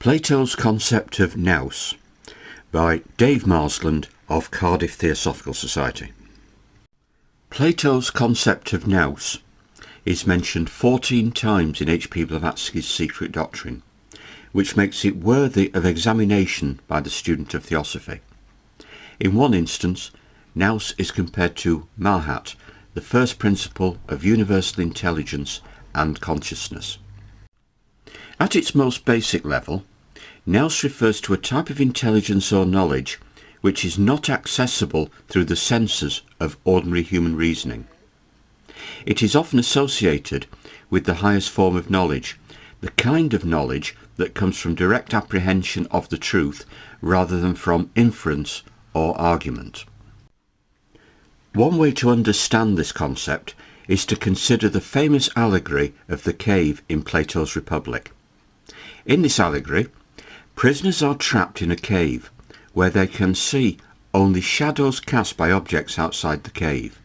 Plato's Concept of Nous by Dave Marsland of Cardiff Theosophical Society. Plato's concept of Nous is mentioned 14 times in H.P. Blavatsky's Secret Doctrine, which makes it worthy of examination by the student of Theosophy. In one instance, Nous is compared to Mahat, the first principle of universal intelligence and consciousness. At its most basic level, Nous refers to a type of intelligence or knowledge which is not accessible through the senses of ordinary human reasoning. It is often associated with the highest form of knowledge, the kind of knowledge that comes from direct apprehension of the truth rather than from inference or argument. One way to understand this concept is to consider the famous allegory of the cave in Plato's Republic. In this allegory, prisoners are trapped in a cave where they can see only shadows cast by objects outside the cave.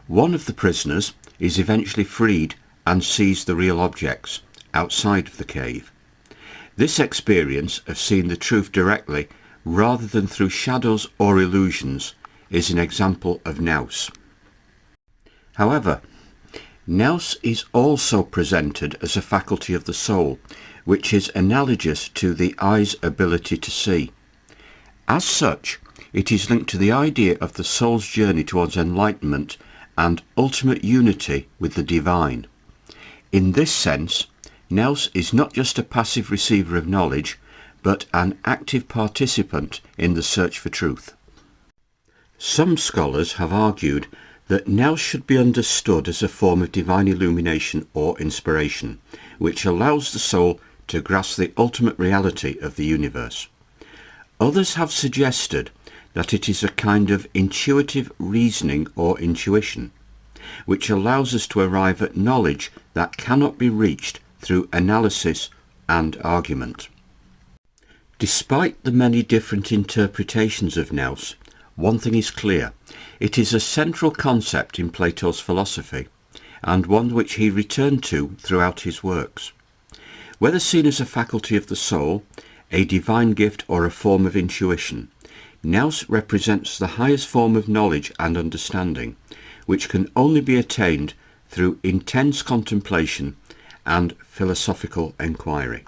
One of the prisoners is eventually freed and sees the real objects outside of the cave. This experience of seeing the truth directly rather than through shadows or illusions is an example of Nous. However, Nous is also presented as a faculty of the soul, which is analogous to the eye's ability to see. As such, it is linked to the idea of the soul's journey towards enlightenment and ultimate unity with the divine. In this sense, Nous is not just a passive receiver of knowledge, but an active participant in the search for truth. Some scholars have argued that Nous should be understood as a form of divine illumination or inspiration, which allows the soul to grasp the ultimate reality of the universe. Others have suggested that it is a kind of intuitive reasoning or intuition, which allows us to arrive at knowledge that cannot be reached through analysis and argument. Despite the many different interpretations of Nous, one thing is clear: it is a central concept in Plato's philosophy, and one which he returned to throughout his works. Whether seen as a faculty of the soul, a divine gift, or a form of intuition, Nous represents the highest form of knowledge and understanding, which can only be attained through intense contemplation and philosophical enquiry.